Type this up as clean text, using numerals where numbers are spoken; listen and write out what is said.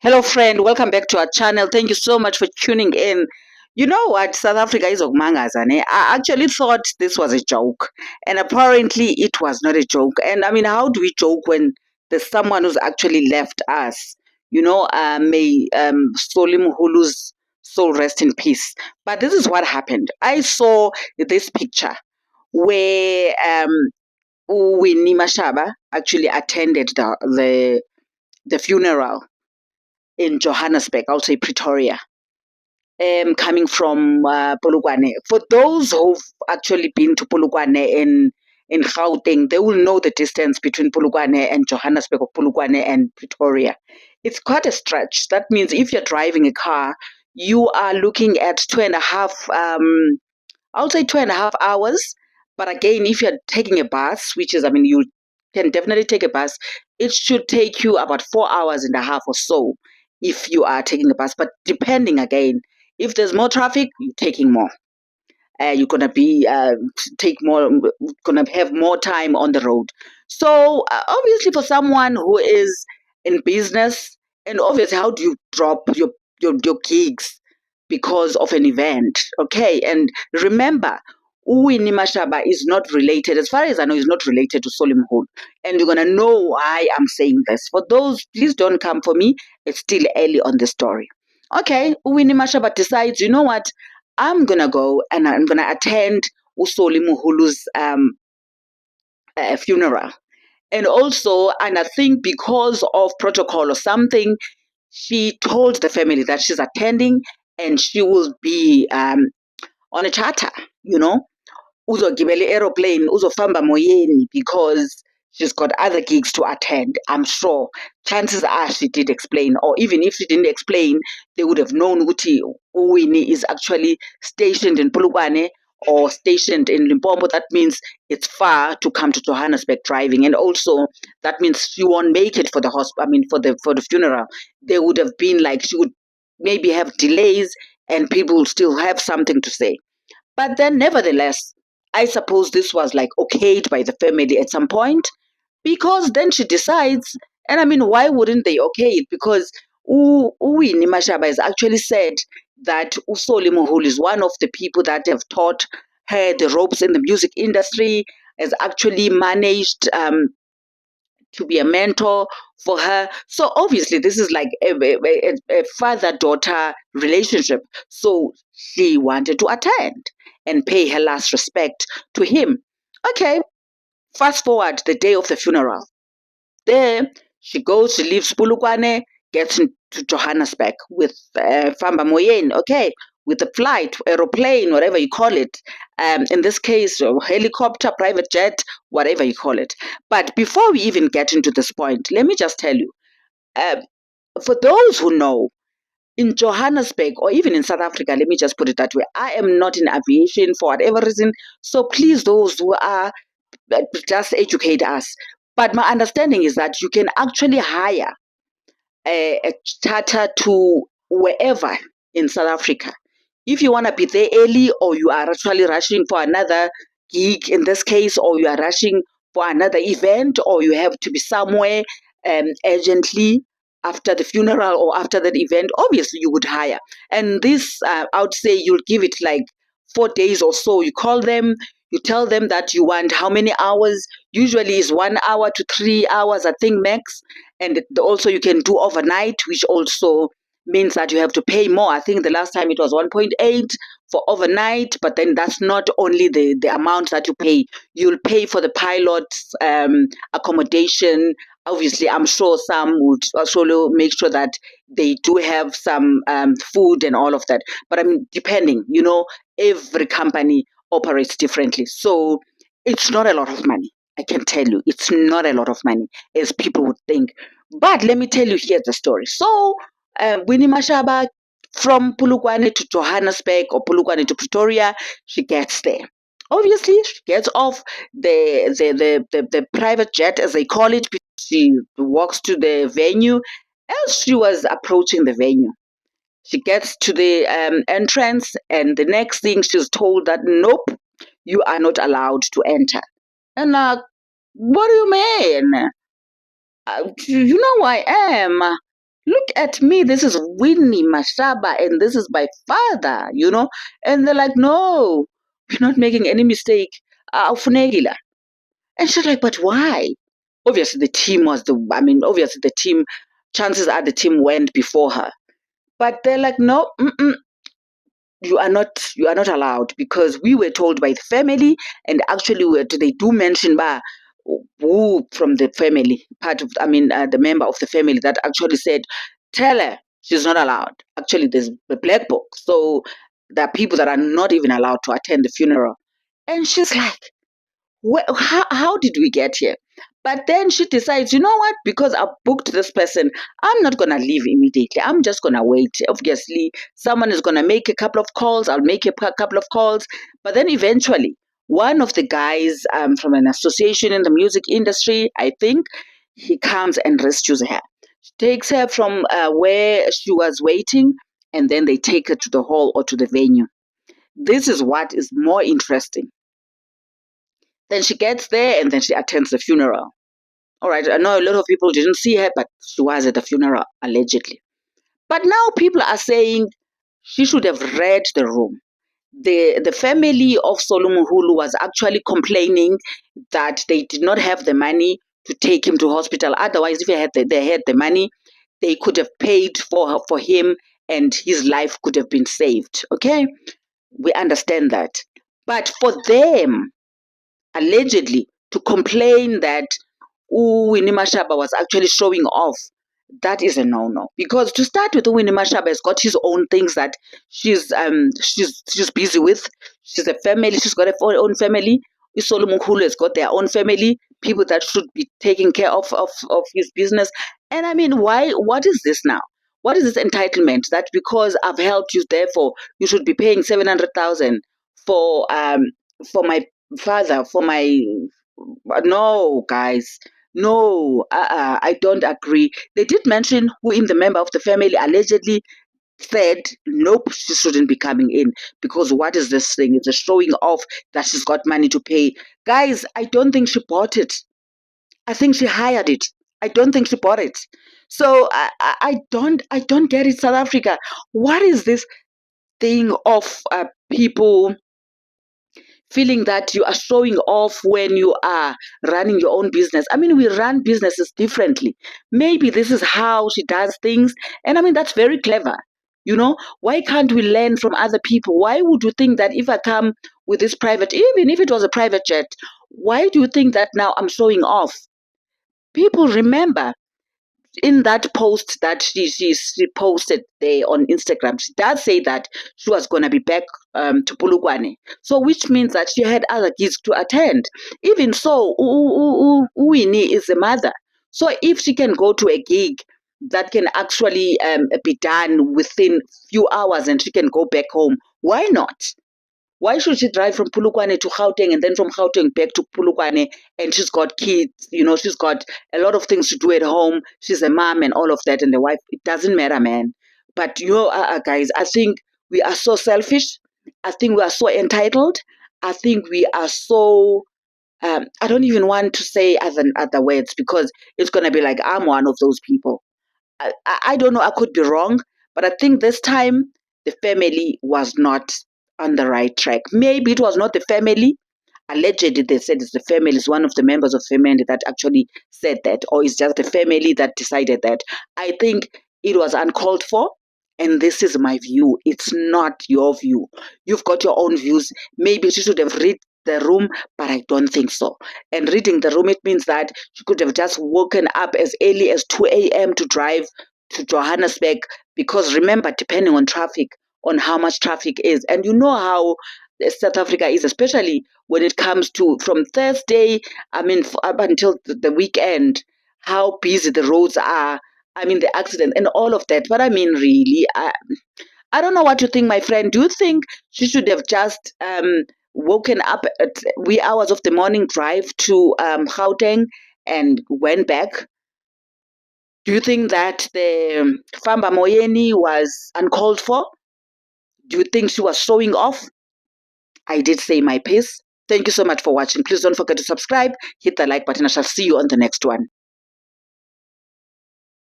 Hello, friend. Welcome back to our channel. Thank you so much for tuning in. You know what? South Africa is Okmangazane. I actually thought this was a joke, and apparently it was not a joke. And I mean, how do we joke when there's someone who's actually left us? May Solim Hulu's soul rest in peace. But this is what happened. I saw this picture where Winnie Mashaba actually attended the funeral in Johannesburg, I'll say Pretoria, coming from Polokwane. For those who've actually been to Polokwane in Gauteng, they will know the distance between Polokwane and Johannesburg, or Polokwane and Pretoria. It's quite a stretch. That means if you're driving a car, you are looking at 2.5, I would say 2.5 hours. But again, if you're taking a bus, which is, I mean, you can definitely take a bus, it should take you about 4 hours and a half or so if you are taking a bus. But depending again, if there's more traffic, you're taking more. You're gonna be take more, gonna have more time on the road. So obviously, for someone who is in business, and obviously, how do you drop your gigs because of an event? Okay, and remember, Uwini Mashaba is not related, as far as I know, is not related to Solim Hall. And you're gonna know why I'm saying this. For those, please don't come for me. It's still early on the story. Okay, Uwini Mashaba decides, you know what? I'm gonna go and I'm gonna attend Usoli Muhulu's funeral. And also, and I think because of protocol or something, she told the family that she's attending and she will be on a charter, you know, uzogibela aeroplane, uzofamba moyeni, because she's got other gigs to attend. I'm sure chances are she did explain, or even if she didn't explain, they would have known Uti Uwini is actually stationed in Polokwane or stationed in Limpopo. That means it's far to come to Johannesburg driving, and also that means she won't make it for the hospital. I mean, for the funeral, there would have been like she would maybe have delays, and people will still have something to say. But then, nevertheless, I suppose this was like okayed by the family at some point, because then she decides, and I mean, why wouldn't they okay it? Because Uwini Mashaba has actually said that Usoli Moholi is one of the people that have taught her the ropes in the music industry, has actually managed to be a mentor for her. So obviously, this is like a father-daughter relationship. So she wanted to attend and pay her last respect to him. Okay, fast forward the day of the funeral. There she goes, she leaves Pulukwane, gets into Johannesburg with Famba Moyen, okay, with a flight, aeroplane, whatever you call it. In this case, helicopter, private jet, whatever you call it. But before we even get into this point, let me just tell you, uh, for those who know, in Johannesburg or even in South Africa, let me just put it that way, I am not in aviation for whatever reason. So please, those who are, just educate us. But my understanding is that you can actually hire a charter to wherever in South Africa. If you want to be there early, or you are actually rushing for another gig in this case, or you are rushing for another event, or you have to be somewhere urgently after the funeral or after that event, obviously you would hire. And this, I would say, you'll give it like 4 days or so. You call them, you tell them that you want how many hours. Usually is 1 hour to 3 hours, I think, max. And also you can do overnight, which also means that you have to pay more. I think the last time it was 1.8 for overnight, but then that's not only the amount that you pay. You'll pay for the pilot's accommodation. Obviously, I'm sure some would also make sure that they do have some food and all of that. But I mean, depending, every company operates differently. So it's not a lot of money. I can tell you, it's not a lot of money as people would think. But let me tell you, here's the story. So, Winnie Mashaba, from Pulukwane to Johannesburg or Pulukwane to Pretoria, she gets there. Obviously, she gets off the private jet, as they call it. She walks to the venue. As she was approaching the venue, she gets to the entrance, and the next thing she's told that, nope, you are not allowed to enter. And what do you mean? You know who I am. look at me, this is Winnie Mashaba and this is my father, And they're like, no, we're not making any mistake. Awufunekile. And she's like, but why? Obviously, obviously the team, chances are the team went before her. But they're like, no, you are not allowed, because we were told by the family, and actually they do mention who from the family part of the member of the family that actually said, tell her she's not allowed. Actually, there's a black book, so there are people that are not even allowed to attend the funeral. And she's like, how did we get here? But then she decides, you know what? Because I booked this person, I'm not going to leave immediately. I'm just going to wait. Obviously, someone is going to make a couple of calls. I'll make a couple of calls. But then eventually, one of the guys from an association in the music industry, I think, he comes and rescues her. Takes her from where she was waiting, and then they take her to the hall or to the venue. This is what is more interesting. Then she gets there and then she attends the funeral. All right, I know a lot of people didn't see her, but she was at the funeral, allegedly. But now people are saying she should have read the room. The family of Solumuhulu was actually complaining that they did not have the money to take him to hospital. Otherwise, if they had the money, they could have paid for him and his life could have been saved. Okay? We understand that. But for them, allegedly, to complain that Winnie Mashaba was actually showing off, that is a no-no. Because to start with, Winnie Mashaba has got his own things that she's busy with. She's a family. She's got her own family. Isolo has got their own family. People that should be taking care of his business. And I mean, why? What is this now? What is this entitlement that because I've helped you, therefore you should be paying 700,000 for my father, for my no, guys. No, I don't agree. They did mention who in the member of the family allegedly said, nope, she shouldn't be coming in because what is this thing? It's a showing off that she's got money to pay. Guys, I don't think she bought it. I think she hired it. I don't think she bought it. So I don't get it, South Africa. What is this thing of people feeling that you are showing off when you are running your own business? I mean, we run businesses differently. Maybe this is how she does things. And I mean, that's very clever. Why can't we learn from other people? Why would you think that if I come with this private, even if it was a private jet, why do you think that now I'm showing off? People remember in that post that she posted there on Instagram, she does say that she was going to be back to Polokwane. So, which means that she had other gigs to attend. Even so, Winnie is a mother. So, if she can go to a gig that can actually be done within few hours and she can go back home, why not? Why should she drive from Polokwane to Gauteng and then from Gauteng back to Polokwane? And she's got kids, she's got a lot of things to do at home. She's a mom and all of that, and the wife. It doesn't matter, man. But guys, I think we are so selfish. I think we are so entitled. I think we are so. I don't even want to say other words because it's gonna be like I'm one of those people. I don't know, I could be wrong, but I think this time the family was not on the right track. Maybe it was not the family. Allegedly, they said it's the family, it's one of the members of the family that actually said that, or it's just the family that decided that. I think it was uncalled for. And this is my view. It's not your view. You've got your own views. Maybe she should have read the room, but I don't think so. And reading the room, it means that she could have just woken up as early as 2 a.m. to drive to Johannesburg. Because remember, depending on traffic, on how much traffic is, and you know how South Africa is, especially when it comes to from Thursday, up until the weekend, how busy the roads are. I mean, the accident and all of that. But I mean, really, I don't know what you think, my friend. Do you think she should have just woken up at wee hours of the morning, drive to Gauteng and went back? Do you think that the Famba Moyeni was uncalled for? Do you think she was showing off? I did say my piece. Thank you so much for watching. Please don't forget to subscribe, hit the like button. I shall see you on the next one.